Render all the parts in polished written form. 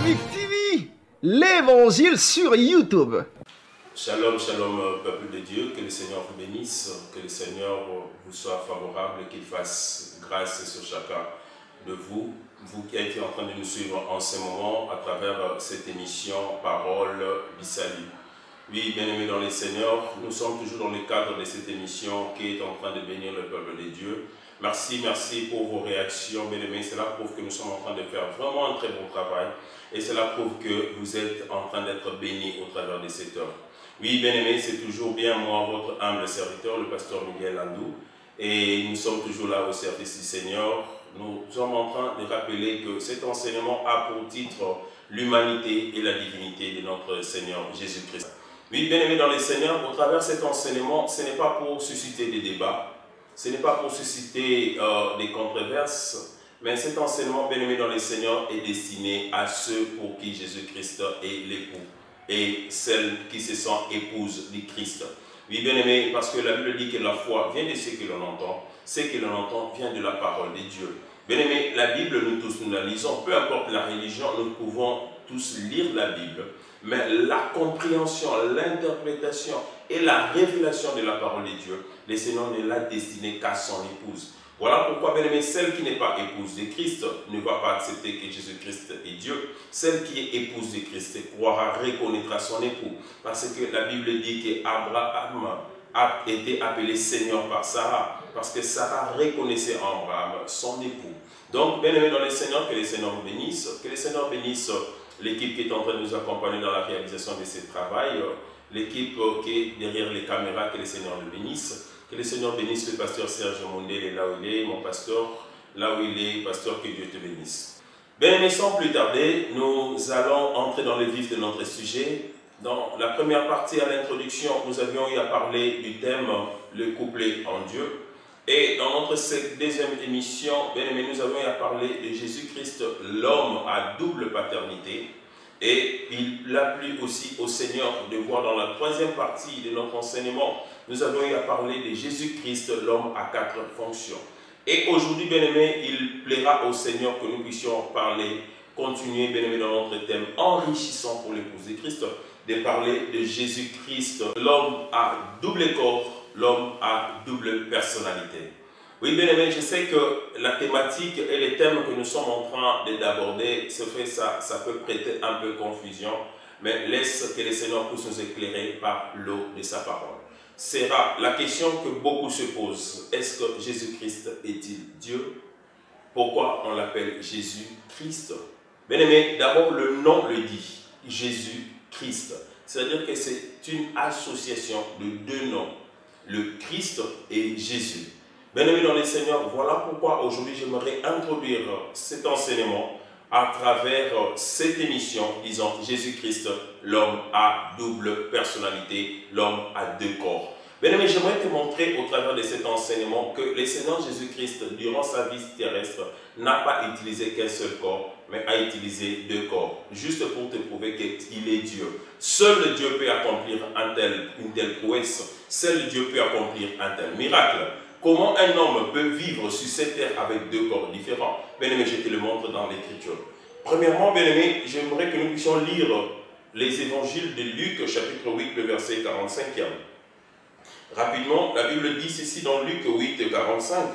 Dynamique TV, l'évangile sur YouTube. Shalom, shalom, peuple de Dieu, que le Seigneur vous bénisse, que le Seigneur vous soit favorable, qu'il fasse grâce sur chacun de vous, vous qui êtes en train de nous suivre en ce moment à travers cette émission Parole du Salut. Oui, bien-aimés dans le Seigneur, nous sommes toujours dans le cadre de cette émission qui est en train de bénir le peuple de Dieu. Merci pour vos réactions, bien-aimés. Cela prouve que nous sommes en train de faire vraiment un très bon travail et cela prouve que vous êtes en train d'être bénis au travers de cette heure. Oui, bien-aimés, c'est toujours bien moi, votre humble serviteur, le pasteur Miguel Landou, et nous sommes toujours là au service du Seigneur. Nous sommes en train de rappeler que cet enseignement a pour titre l'humanité et la divinité de notre Seigneur Jésus-Christ. Oui, bien-aimés dans le Seigneur, au travers de cet enseignement, ce n'est pas pour susciter des débats, ce n'est pas pour susciter des controverses, mais cet enseignement, bien-aimés dans le Seigneur, est destiné à ceux pour qui Jésus-Christ est l'époux et celles qui se sentent épouses du Christ. Oui, bien-aimés, parce que la Bible dit que la foi vient de ce que l'on entend, ce que l'on entend vient de la parole de Dieu. Bien-aimés, la Bible, nous tous, nous la lisons, peu importe la religion, nous pouvons tous lire la Bible, mais la compréhension, l'interprétation et la révélation de la parole de Dieu, le Seigneur ne l'a destinée qu'à son épouse. Voilà pourquoi, bien-aimé, celle qui n'est pas épouse de Christ ne va pas accepter que Jésus-Christ est Dieu. Celle qui est épouse de Christ croira, reconnaîtra son époux. Parce que la Bible dit qu'Abraham a été appelé Seigneur par Sarah. Parce que Sarah reconnaissait en Abraham son époux. Donc, bien-aimé dans le Seigneur, que le Seigneur vous bénisse. Que le Seigneur bénisse l'équipe qui est en train de nous accompagner dans la réalisation de ce travail. L'équipe qui est derrière les caméras, que le Seigneur le bénisse. Que le Seigneur bénisse le pasteur Serge Mondel là où il est, mon pasteur, là où il est, pasteur, que Dieu te bénisse. Bien, mais sans plus tarder, nous allons entrer dans le vif de notre sujet. Dans la première partie, à l'introduction, nous avions eu à parler du thème « Le couplet en Dieu ». Et dans notre deuxième émission, bien aimé, nous avons eu à parler de Jésus-Christ, l'homme à double paternité. Et il a plu aussi au Seigneur de voir dans la troisième partie de notre enseignement, nous avons eu à parler de Jésus-Christ, l'homme à quatre fonctions. Et aujourd'hui, bien-aimé, il plaira au Seigneur que nous puissions parler, continuer, bien-aimé, dans notre thème enrichissant pour l'épouse de Christ, de parler de Jésus-Christ, l'homme à double corps, l'homme à double personnalité. Oui, bien-aimé, je sais que la thématique et les thèmes que nous sommes en train d'aborder, ça peut prêter un peu confusion, mais laisse que le Seigneur puisse nous éclairer par l'eau de sa parole. Sera la question que beaucoup se posent. Est-ce que Jésus-Christ est-il Dieu? Pourquoi on l'appelle Jésus-Christ? Bien-aimé, d'abord le nom le dit, Jésus-Christ. C'est-à-dire que c'est une association de deux noms, le Christ et Jésus. Bien-aimés dans le Seigneur, voilà pourquoi aujourd'hui j'aimerais introduire cet enseignement à travers cette émission, disons Jésus-Christ, l'homme à double personnalité, l'homme à deux corps. Bien-aimé, j'aimerais te montrer au travers de cet enseignement que le Seigneur Jésus-Christ, durant sa vie terrestre, n'a pas utilisé qu'un seul corps, mais a utilisé deux corps, juste pour te prouver qu'il est Dieu. Seul Dieu peut accomplir une telle prouesse, seul Dieu peut accomplir un tel miracle. Comment un homme peut vivre sur cette terre avec deux corps différents? Bien-aimé, je te le montre dans l'Écriture. Premièrement, bien-aimé, j'aimerais que nous puissions lire les évangiles de Luc, chapitre 8, le verset 45e. Rapidement, la Bible dit ceci dans Luc 8, 45.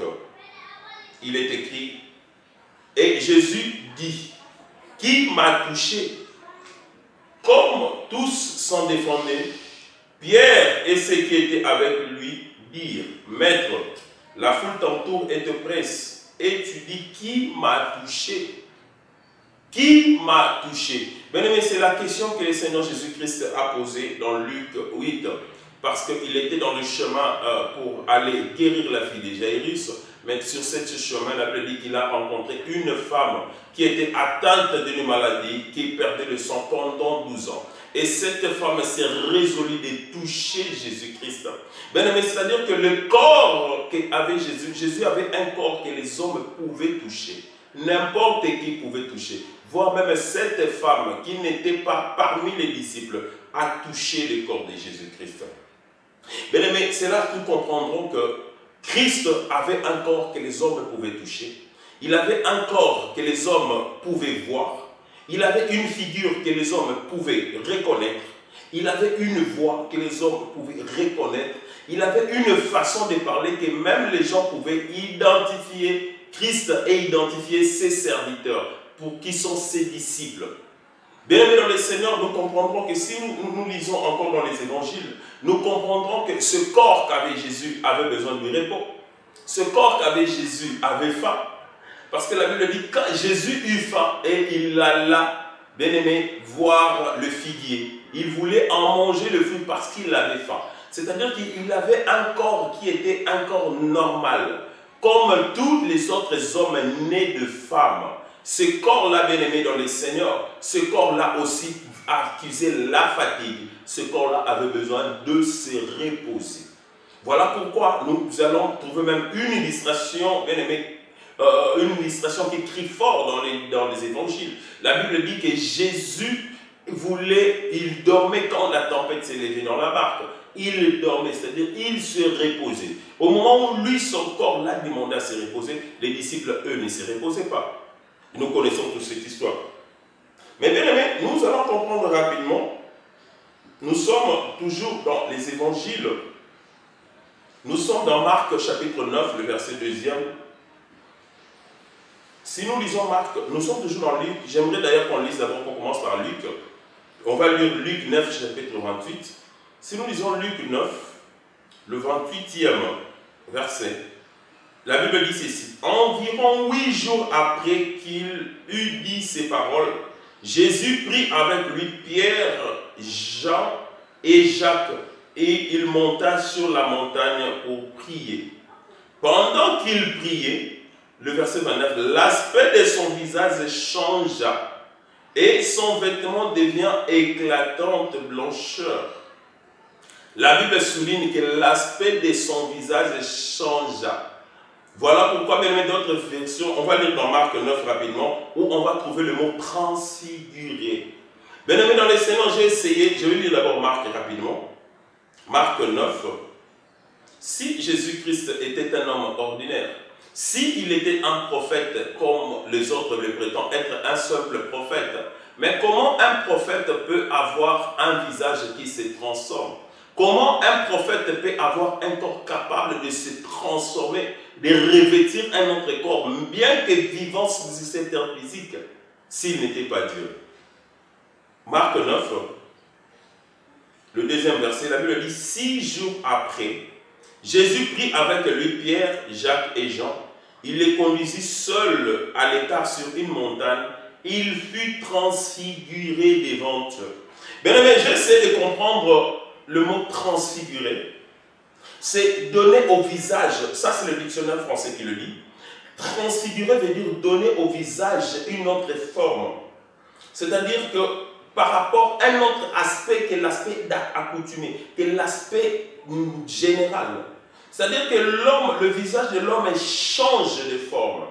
Il est écrit, « Et Jésus dit, qui m'a touché? Comme tous s'en défendaient, Pierre et ceux qui étaient avec lui dire, Maître, la foule t'entoure et te presse, et tu dis, qui m'a touché? Qui m'a touché? Bien-aimé, c'est la question que le Seigneur Jésus-Christ a posée dans Luc 8, parce qu'il était dans le chemin pour aller guérir la fille de Jairus, mais sur ce chemin, la Bible dit qu'il a rencontré une femme qui était atteinte d'une maladie, qui perdait le sang pendant 12 ans. Et cette femme s'est résolue de toucher Jésus-Christ. Bien-aimé, c'est-à-dire que le corps qu'avait Jésus, Jésus avait un corps que les hommes pouvaient toucher. N'importe qui pouvait toucher. Voire même cette femme qui n'était pas parmi les disciples a touché le corps de Jésus-Christ. Bien-aimé, c'est là que nous comprendrons que Christ avait un corps que les hommes pouvaient toucher. Il avait un corps que les hommes pouvaient voir. Il avait une figure que les hommes pouvaient reconnaître. Il avait une voix que les hommes pouvaient reconnaître. Il avait une façon de parler que même les gens pouvaient identifier Christ et identifier ses serviteurs, pour qui sont ses disciples. Bien-aimés dans le Seigneur, nous comprendrons que si nous lisons encore dans les évangiles, nous comprendrons que ce corps qu'avait Jésus avait besoin de repos. Ce corps qu'avait Jésus avait faim. Parce que la Bible dit, quand Jésus eut faim et il alla, bien-aimé, voir le figuier, il voulait en manger le fruit parce qu'il avait faim. C'est-à-dire qu'il avait un corps qui était un corps normal, comme tous les autres hommes nés de femmes. Ce corps-là, bien-aimé dans le Seigneur, ce corps-là aussi accusait la fatigue. Ce corps-là avait besoin de se reposer. Voilà pourquoi nous allons trouver même une illustration, bien-aimé, une illustration qui crie fort dans les évangiles. La Bible dit que Jésus il dormait quand la tempête s'est levée dans la barque. Il dormait, c'est-à-dire il se reposait. Au moment où lui, son corps l'a demandé à se reposer, les disciples, eux, ne se reposaient pas. Nous connaissons toute cette histoire. Mais bien aimé, nous allons comprendre rapidement. Nous sommes toujours dans les évangiles. Nous sommes dans Marc chapitre 9, le verset 2e. Si nous lisons Marc, nous sommes toujours dans Luc. J'aimerais d'ailleurs qu'on lise d'abord, qu'on commence par Luc. On va lire Luc 9, chapitre 28. Si nous lisons Luc 9, le 28e verset, la Bible dit ceci. Environ 8 jours après qu'il eut dit ces paroles, Jésus prit avec lui Pierre, Jean et Jacques, et il monta sur la montagne pour prier. Pendant qu'il priait, le verset 29, l'aspect de son visage changea et son vêtement devient éclatante blancheur. La Bible souligne que l'aspect de son visage changea. Voilà pourquoi, même d'autres versions, on va lire dans Marc 9 rapidement, où on va trouver le mot transfiguré. Bien aimé dans les Seigneurs, j'ai essayé, je vais lire d'abord Marc rapidement. Marc 9. Si Jésus-Christ était un homme ordinaire, s'il était un prophète comme les autres le prétendent, être un simple prophète, mais comment un prophète peut avoir un visage qui se transforme? Comment un prophète peut avoir un corps capable de se transformer, de revêtir un autre corps, bien que vivant sous cette terre physique, s'il n'était pas Dieu? Marc 9, le deuxième verset, la Bible dit, 6 jours après, Jésus prit avec lui Pierre, Jacques et Jean. Il les conduisit seuls à l'écart sur une montagne. Il fut transfiguré devant eux. Bien aimé, j'essaie de comprendre le mot transfiguré. C'est donner au visage, ça c'est le dictionnaire français qui le dit. Transfiguré veut dire donner au visage une autre forme. C'est-à-dire que par rapport à un autre aspect que l'aspect accoutumé, que l'aspect général. C'est-à-dire que l'homme, le visage de l'homme change de forme.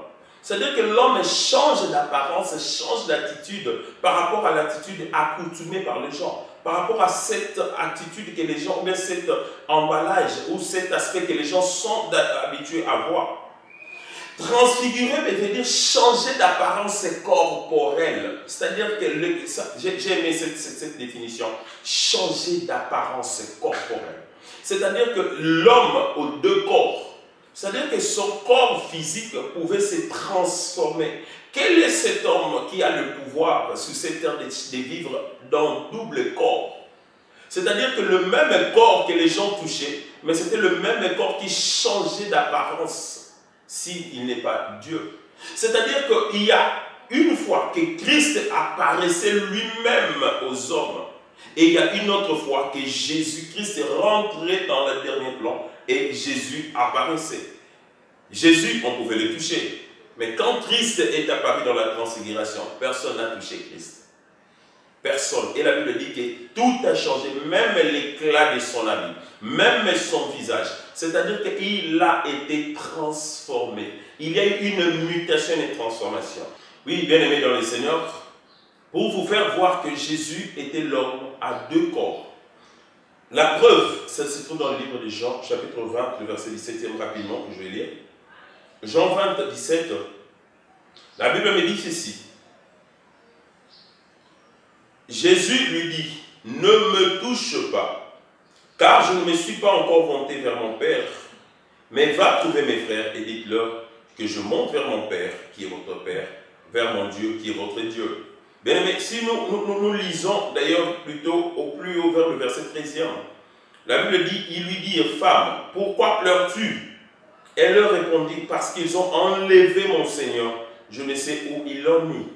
C'est-à-dire que l'homme change d'apparence, change d'attitude par rapport à l'attitude accoutumée par les gens. Par rapport à cette attitude que les gens, ou bien cet emballage, ou cet aspect que les gens sont habitués à voir. Transfigurer veut dire changer d'apparence corporelle. C'est-à-dire que, j'ai aimé cette définition, changer d'apparence corporelle. C'est-à-dire que l'homme aux deux corps, c'est-à-dire que son corps physique pouvait se transformer. Quel est cet homme qui a le pouvoir sur cette terre de vivre dans double corps? C'est-à-dire que le même corps que les gens touchaient, mais c'était le même corps qui changeait d'apparence. S'il n'est pas Dieu. C'est-à-dire qu'il y a une fois que Christ apparaissait lui-même aux hommes, et il y a une autre fois que Jésus-Christ est rentré dans le dernier plan et Jésus apparaissait. Jésus, on pouvait le toucher. Mais quand Christ est apparu dans la transfiguration, personne n'a touché Christ. Personne. Et la Bible dit que tout a changé, même l'éclat de son habit, même son visage. C'est-à-dire qu'il a été transformé. Il y a eu une mutation et une transformation. Oui, bien aimé dans le Seigneur, pour vous faire voir que Jésus était l'homme à deux corps. La preuve, ça se trouve dans le livre de Jean, chapitre 20, le verset 17e rapidement, que je vais lire. Jean 20, 17, la Bible me dit ceci. Jésus lui dit, ne me touche pas, car je ne me suis pas encore vanté vers mon Père, mais va trouver mes frères et dites-leur que je monte vers mon Père, qui est votre Père, vers mon Dieu, qui est votre Dieu. Bien aimé, si nous lisons d'ailleurs plutôt au plus haut vers le verset 13e, la Bible dit, il lui dit, femme, pourquoi pleures-tu? Elle leur répondit, parce qu'ils ont enlevé mon Seigneur, je ne sais où ils l'ont mis.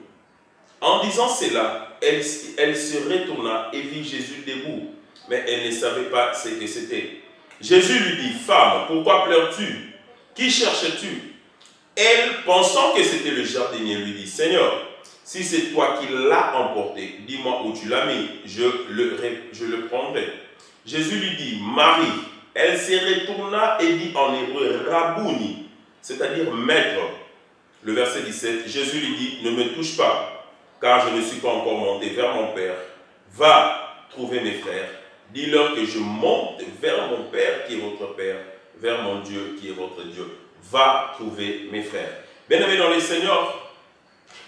En disant cela, elle se retourna et vit Jésus debout, mais elle ne savait pas ce que c'était. Jésus lui dit, femme, pourquoi pleures-tu? Qui cherches-tu? Elle, pensant que c'était le jardinier, lui dit, Seigneur, si c'est toi qui l'as emporté, dis-moi où tu l'as mis, je le prendrai. Jésus lui dit, Marie. Elle se retourna et dit en hébreu, Rabouni, c'est-à-dire maître. Le verset 17, Jésus lui dit, ne me touche pas, car je ne suis pas encore monté vers mon Père. Va trouver mes frères, dis-leur que je monte vers mon Père qui est votre Père, vers mon Dieu qui est votre Dieu. Va trouver mes frères. Bien-aimés dans le Seigneur,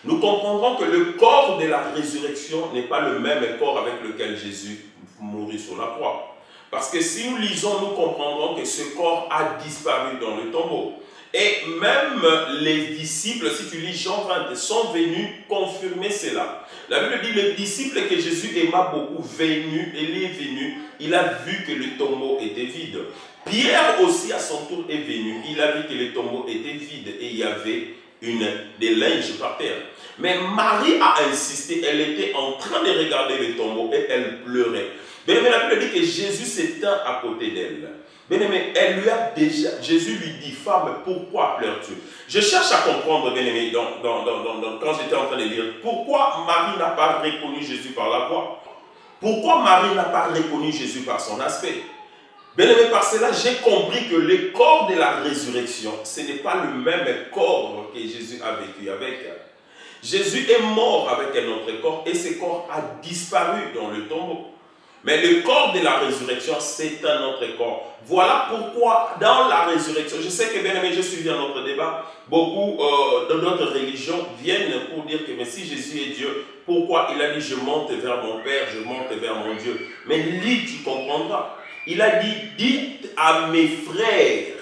nous comprendrons que le corps de la résurrection n'est pas le même corps avec lequel Jésus mourut sur la croix. Parce que si nous lisons, nous comprendrons que ce corps a disparu dans le tombeau. Et même les disciples, si tu lis Jean 20, sont venus confirmer cela. La Bible dit, le disciple que Jésus aima beaucoup, il est venu, il a vu que le tombeau était vide. Pierre aussi à son tour est venu, il a vu que le tombeau était vide et il y avait des linges par terre. Mais Marie a insisté, elle était en train de regarder le tombeau et elle pleurait. Bien-aimé, la Bible dit que Jésus s'éteint à côté d'elle. Bien-aimé, Jésus lui dit, femme, pourquoi pleures-tu? Je cherche à comprendre, bien-aimé, quand j'étais en train de lire, pourquoi Marie n'a pas reconnu Jésus par la voix? Pourquoi Marie n'a pas reconnu Jésus par son aspect? Bien-aimé, par cela, j'ai compris que le corps de la résurrection, ce n'est pas le même corps que Jésus a vécu avec. Jésus est mort avec un autre corps et ce corps a disparu dans le tombeau. Mais le corps de la résurrection, c'est un autre corps. Voilà pourquoi dans la résurrection, je sais que bien aimé, j'ai suivi un autre débat, beaucoup de notre religion viennent pour dire que mais si Jésus est Dieu, pourquoi il a dit je monte vers mon Père, je monte vers mon Dieu? Mais lis, tu comprendras. Il a dit, dites à mes frères.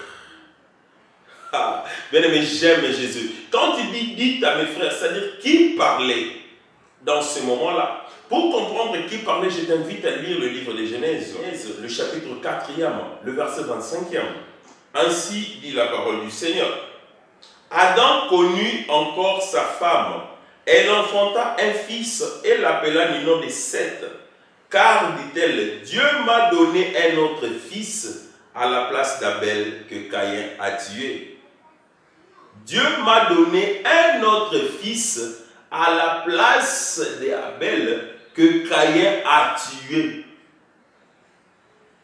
Ah, bien aimé, j'aime Jésus. Quand il dit dites à mes frères, c'est-à-dire qui parlait dans ce moment-là? Pour comprendre qui parlait, je t'invite à lire le livre de Genèse, le chapitre 4e, le verset 25e. Ainsi dit la parole du Seigneur. Adam connut encore sa femme. Elle enfanta un fils et l'appela du nom de Seth. Car, dit-elle, Dieu m'a donné un autre fils à la place d'Abel que Caïn a tué. Dieu m'a donné un autre fils à la place d'Abel que Caïn a tué.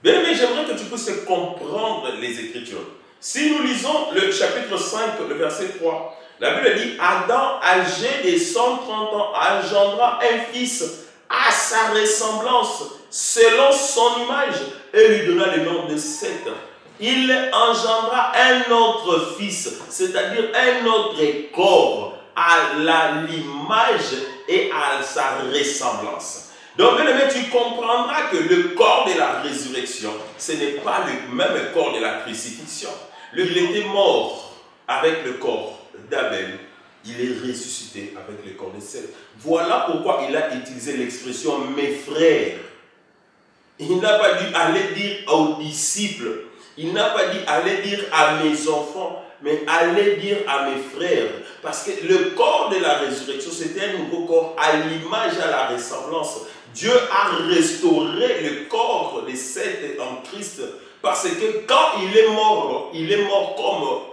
Bien aimé, j'aimerais que tu puisses comprendre les Écritures. Si nous lisons le chapitre 5, le verset 3, la Bible dit, Adam, âgé de 130 ans, engendra un fils à sa ressemblance, selon son image, et lui donna le nom de Seth. Il engendra un autre fils, c'est-à-dire un autre corps, à l'image et à sa ressemblance. Donc, bien aimé, tu comprendras que le corps de la résurrection, ce n'est pas le même corps de la crucifixion. Il était mort avec le corps d'Abel. Il est ressuscité avec le corps de Seth. Voilà pourquoi il a utilisé l'expression « mes frères ». Il n'a pas dit « aller dire aux disciples ». Il n'a pas dit « aller dire à mes enfants », mais « aller dire à mes frères ». Parce que le corps de la résurrection, c'était un nouveau corps à l'image, à la ressemblance. Dieu a restauré le corps de Seth en Christ. Parce que quand il est mort comme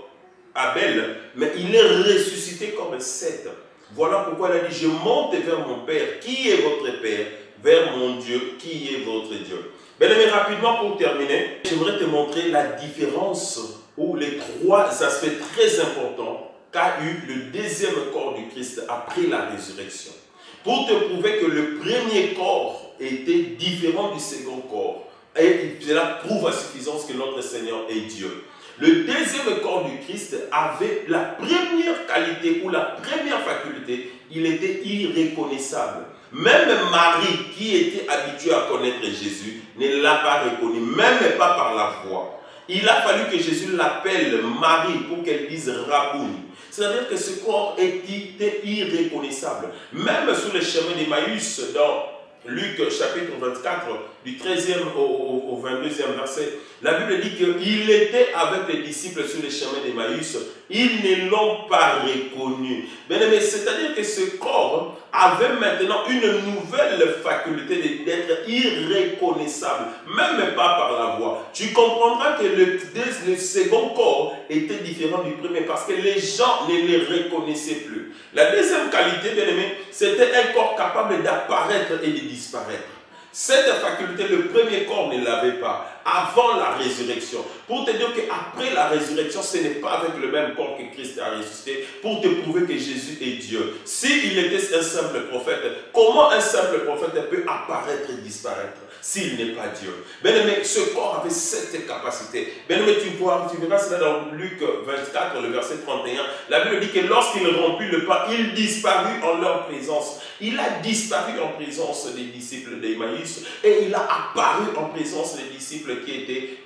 Abel, mais il est ressuscité comme Seth. Voilà pourquoi il a dit, je monte vers mon Père, qui est votre Père, vers mon Dieu, qui est votre Dieu. Bien aimé, rapidement pour terminer, j'aimerais te montrer la différence ou les trois aspects très importants qu'a eu le deuxième corps du Christ après la résurrection. Pour te prouver que le premier corps était différent du second corps. Et cela prouve à suffisance que notre Seigneur est Dieu. Le deuxième corps du Christ avait la première qualité ou la première faculté il était irreconnaissable. Même Marie, qui était habituée à connaître Jésus, ne l'a pas reconnu, même pas par la voix. Il a fallu que Jésus l'appelle Marie pour qu'elle dise Rabouni. C'est-à-dire que ce corps était irreconnaissable. Même sur le chemin d'Emmaüs, dans Luc chapitre 24, du 13e au 22e verset, la Bible dit qu'il était avec les disciples sur le chemin d'Emmaüs. Ils ne l'ont pas reconnu. Bien-aimé, c'est-à-dire que ce corps avait maintenant une nouvelle faculté d'être irreconnaissable, même pas par la voix. Tu comprendras que le second corps était différent du premier parce que les gens ne les reconnaissaient plus. La deuxième qualité, bien-aimé, c'était un corps capable d'apparaître et de disparaître. Cette faculté, le premier corps ne l'avait pas avant la résurrection. Pour te dire qu'après la résurrection, ce n'est pas avec le même corps que Christ a ressuscité pour te prouver que Jésus est Dieu. S'il était un simple prophète, comment un simple prophète peut apparaître et disparaître s'il n'est pas Dieu? Bien-aimé, ce corps avait cette capacité. Bien-aimé, tu verras cela dans Luc 24, le verset 31. La Bible dit que lorsqu'il remplit le pain, il disparut en leur présence. Il a disparu en présence des disciples d'Emmaüs et il a apparu en présence des disciples qui étaient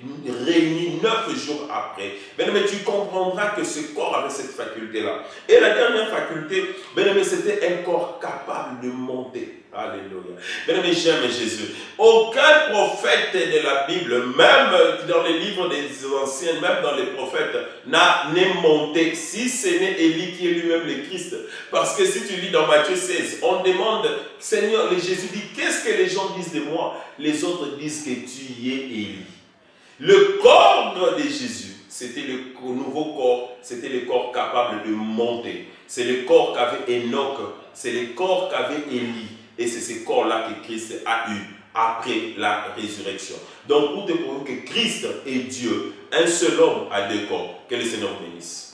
réunis 9 jours après. Bien-aimé, tu comprendras que ce corps avait cette faculté-là. Et la dernière faculté, bien-aimé, c'était un corps capable de monter. Alléluia. Bien-aimé, j'aime Jésus. Aucun prophète de la Bible, même dans les livres des anciens, même dans les prophètes, n'est monté, si ce n'est Élie qui est lui-même le Christ. Parce que si tu lis dans Matthieu 16, on demande, Seigneur, Jésus dit, qu'est-ce que les gens disent de moi? Les autres disent que tu y es Élie. Le corps de Jésus, c'était le nouveau corps, c'était le corps capable de monter. C'est le corps qu'avait Enoch, c'est le corps qu'avait Élie. Et c'est ce corps-là que Christ a eu après la résurrection. Donc, pour te prouver que Christ est Dieu, un seul homme a deux corps. Que le Seigneur bénisse.